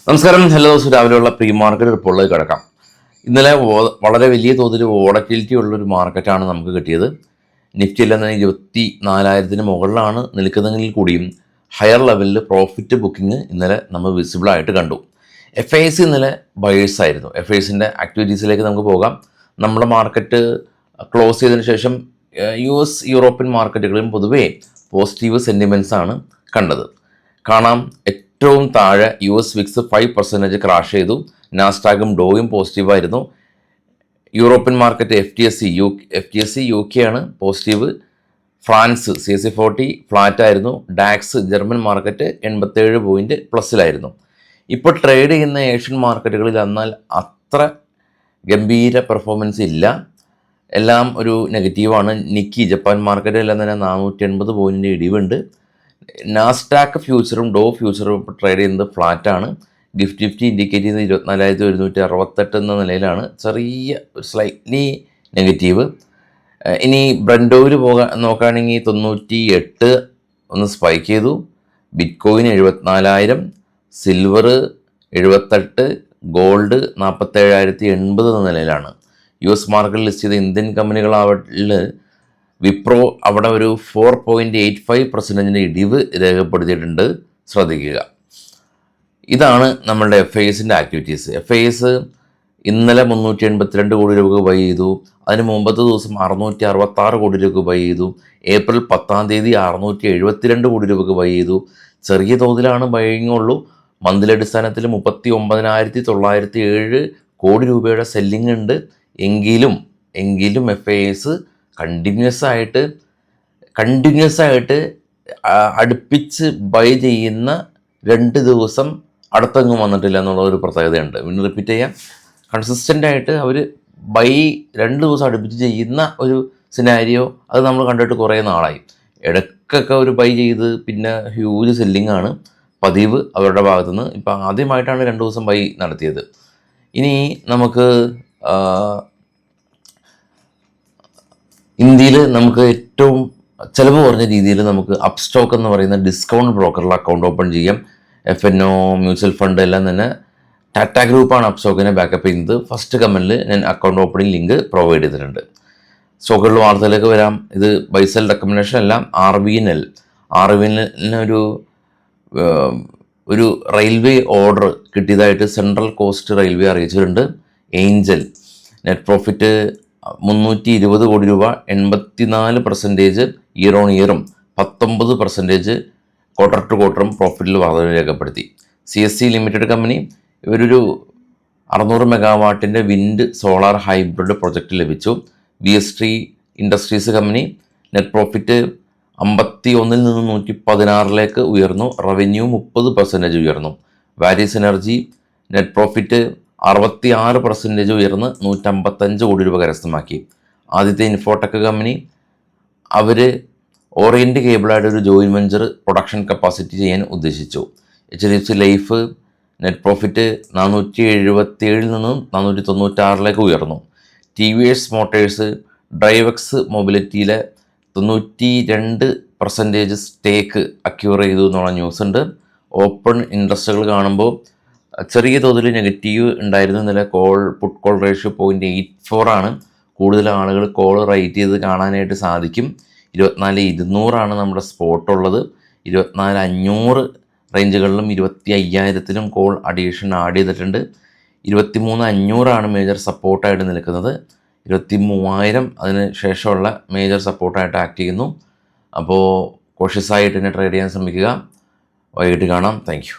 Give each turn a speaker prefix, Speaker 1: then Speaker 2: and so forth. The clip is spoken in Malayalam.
Speaker 1: നമസ്കാരം. ഹലോ രാവിലെയുള്ള പ്രീ മാർക്കറ്റ് റിപ്പോർട്ടിലേക്ക് കിടക്കാം. ഇന്നലെ വളരെ വലിയ തോതിൽ വോളറ്റിലിറ്റി ഉള്ളൊരു മാർക്കറ്റാണ് നമുക്ക് കിട്ടിയത്. നിഫ്റ്റിയിൽ നിന്ന് 24,000 മുകളിലാണ് നിൽക്കുന്നതെങ്കിൽ കൂടിയും ഹയർ ലെവലിൽ പ്രോഫിറ്റ് ബുക്കിംഗ് ഇന്നലെ നമ്മൾ വിസിബിളായിട്ട് കണ്ടു. FIs ഇന്നലെ ബയേഴ്സ് ആയിരുന്നു. FIസിൻ്റെ ആക്ടിവിറ്റീസിലേക്ക് നമുക്ക് പോകാം. നമ്മുടെ മാർക്കറ്റ് ക്ലോസ് ചെയ്തതിന് ശേഷം US യൂറോപ്യൻ മാർക്കറ്റുകളിലും പൊതുവേ പോസിറ്റീവ് സെൻറ്റിമെൻറ്റ്സ് ആണ് കണ്ടത്. കാണാം, ഏറ്റവും താഴെ US വിക്സ് 5% ക്രാഷ് ചെയ്തു. നാസ്ഡാക്കും ഡോയും പോസിറ്റീവായിരുന്നു. യൂറോപ്യൻ മാർക്കറ്റ് FTSE UK ആണ് പോസിറ്റീവ്. ഫ്രാൻസ് CAC 40 ഫ്ലാറ്റായിരുന്നു. ഡാക്സ് ജർമ്മൻ മാർക്കറ്റ് 87 പോയിൻറ്റ് പ്ലസ്സിലായിരുന്നു. ഇപ്പോൾ ട്രേഡ് ചെയ്യുന്ന ഏഷ്യൻ മാർക്കറ്റുകളിൽ എന്നാൽ അത്ര ഗംഭീര പെർഫോമൻസ് ഇല്ല, എല്ലാം ഒരു നെഗറ്റീവാണ്. നിക്കി ജപ്പാൻ മാർക്കറ്റിലെല്ലാം തന്നെ 480 പോയിൻറ്റിൻ്റെ ഇടിവുണ്ട്. നാസ്ഡാക്ക് ഫ്യൂച്ചറും ഡോ ഫ്യൂച്ചറും ഇപ്പോൾ ട്രേഡ് ചെയ്യുന്നത് ഫ്ലാറ്റാണ്. നിഫ്റ്റി ഇൻഡിക്കേറ്റ് ചെയ്യുന്നത് 24,168 എന്ന നിലയിലാണ്, ചെറിയ സ്ലൈറ്റ്ലി നെഗറ്റീവ്. ഇനി ബ്രൻഡോയിൽ നോക്കുകയാണെങ്കിൽ 98 ഒന്ന് സ്പൈക്ക് ചെയ്തു. ബിറ്റ്കോയിൻ 74,000, സിൽവർ 78, ഗോൾഡ് 47,080 എന്ന നിലയിലാണ്. US മാർക്കറ്റിൽ ലിസ്റ്റ് ചെയ്ത ഇന്ത്യൻ കമ്പനികളാവട്ടിൽ വിപ്രോ അവിടെ ഒരു 4.85% ഇടിവ് രേഖപ്പെടുത്തിയിട്ടുണ്ട്. ശ്രദ്ധിക്കുക. ഇതാണ് നമ്മളുടെ FIസിൻ്റെ ആക്ടിവിറ്റീസ്. FIs ഇന്നലെ 382 കോടി രൂപ ബൈ ചെയ്തു. അതിന് മുമ്പത്തെ ദിവസം 666 കോടി രൂപ ബൈ ചെയ്തു. ഏപ്രിൽ 10-ാം തീയതി 672 കോടി രൂപ ബൈ ചെയ്തു. ചെറിയ തോതിലാണ് ബൈയിങ് ഉള്ളൂ. മന്ത്ലി അടിസ്ഥാനത്തിൽ 39,907 കോടി രൂപയുടെ സെല്ലിംഗ് ഉണ്ട്. എങ്കിലും FIs കണ്ടിന്യൂസ് ആയിട്ട് അടുപ്പിച്ച് ബൈ ചെയ്യുന്ന 2 ദിവസം അടുത്തെങ്ങും വന്നിട്ടില്ല എന്നുള്ള ഒരു പ്രത്യേകതയുണ്ട്. വീണ്ടും റിപ്പീറ്റ് ചെയ്യാം, കൺസിസ്റ്റൻ്റ് ആയിട്ട് അവർ ബൈ 2 ദിവസം അടുപ്പിച്ച് ചെയ്യുന്ന ഒരു സിനാരിയോ അത് നമ്മൾ കണ്ടിട്ട് കുറേ നാളായി. ഇടയ്ക്കൊക്കെ ഒരു ബൈ ചെയ്ത് പിന്നെ ഹ്യൂജ് സെല്ലിംഗ് ആണ് പതിവ് അവരുടെ ഭാഗത്തുനിന്ന്. ഇപ്പം ആദ്യമായിട്ടാണ് 2 ദിവസം ബൈ നടത്തിയത്. ഇനി നമുക്ക് ഇന്ത്യയിൽ നമുക്ക് ഏറ്റവും ചിലവ് കുറഞ്ഞ രീതിയിൽ നമുക്ക് അപ്സ്റ്റോക്ക് എന്ന് പറയുന്ന ഡിസ്കൗണ്ട് ബ്രോക്കറിൽ അക്കൗണ്ട് ഓപ്പൺ ചെയ്യാം. FNO മ്യൂച്വൽ ഫണ്ട് എല്ലാം തന്നെ ടാറ്റ ഗ്രൂപ്പാണ് അപ്സ്റ്റോക്കിനെ ബാക്കപ്പ് ചെയ്യുന്നത്. ഫസ്റ്റ് കമൻറ്റിൽ ഞാൻ അക്കൗണ്ട് ഓപ്പണിംഗ് ലിങ്ക് പ്രൊവൈഡ് ചെയ്തിട്ടുണ്ട്. സ്റ്റോക്കുകളുടെ വാർത്തയിലേക്ക് വരാം. ഇത് ബൈസെൽ റെക്കമെൻഡേഷൻ എല്ലാം RVNL ഒരു റെയിൽവേ ഓർഡർ കിട്ടിയതായിട്ട് സെൻട്രൽ കോസ്റ്റ് റെയിൽവേ അറിയിച്ചിട്ടുണ്ട്. ഏഞ്ചൽ നെറ്റ് പ്രോഫിറ്റ് 320 കോടി രൂപ, 84% ഇയർ ഓൺ ഇയറും 19% ക്വാർട്ടർ ടു ക്വാർട്ടറും പ്രോഫിറ്റിൽ വർധന രേഖപ്പെടുത്തി. CSC ലിമിറ്റഡ് കമ്പനി ഇവരൊരു 600 മെഗാവാട്ടിൻ്റെ വിൻഡ് സോളാർ ഹൈബ്രിഡ് പ്രൊജക്റ്റ് ലഭിച്ചു. BST industries company net profit 51 നിന്ന് 116 ഉയർന്നു. റവന്യൂ 30% ഉയർന്നു. വാരിയസ് എനർജി നെറ്റ് പ്രോഫിറ്റ് 66% ഉയർന്ന് 155 കോടി രൂപ കരസ്ഥമാക്കി. ആദ്യത്തെ ഇൻഫോടെക് കമ്പനി അവർ ഓറിയൻ്റ് കേബിളായിട്ട് ഒരു ജോയിൻറ്റ് വെഞ്ചർ പ്രൊഡക്ഷൻ കപ്പാസിറ്റി ചെയ്യാൻ ഉദ്ദേശിച്ചു. HDFC ലൈഫ് നെറ്റ് പ്രോഫിറ്റ് 477 നിന്നും 496 ഉയർന്നു. TVS മോട്ടേഴ്സ് ഡ്രൈവെക്സ് മൊബിലിറ്റിയിലെ 92% സ്റ്റേക്ക് അക്യൂർ ചെയ്തു എന്നുള്ള ന്യൂസ് ഉണ്ട്. ഓപ്പൺ ഇൻട്രസ്റ്റുകൾ കാണുമ്പോൾ ചെറിയ തോതിൽ നെഗറ്റീവ് ഉണ്ടായിരുന്നു. ഇന്നലെ പുട്ട് കോൾ റേഷ്യോ 0.84 ആണ്. കൂടുതൽ ആളുകൾ കോൾ റൈറ്റ് ചെയ്ത് കാണാനായിട്ട് സാധിക്കും. 24,200 നമ്മുടെ സ്പോട്ട് ഉള്ളത്. 24,500 റേഞ്ചുകളിലും 25,000 കോൾ അഡീഷൻ ആഡ് ചെയ്തിട്ടുണ്ട്. 23,500 മേജർ സപ്പോർട്ടായിട്ട് നിൽക്കുന്നത്. 23,000 അതിന് ശേഷമുള്ള മേജർ സപ്പോർട്ടായിട്ട് ആക്ട് ചെയ്യുന്നു. അപ്പോൾ കോഷ്യസായിട്ട് തന്നെ ട്രേഡ് ചെയ്യാൻ ശ്രമിക്കുക. വൈകിട്ട് കാണാം. Thank you.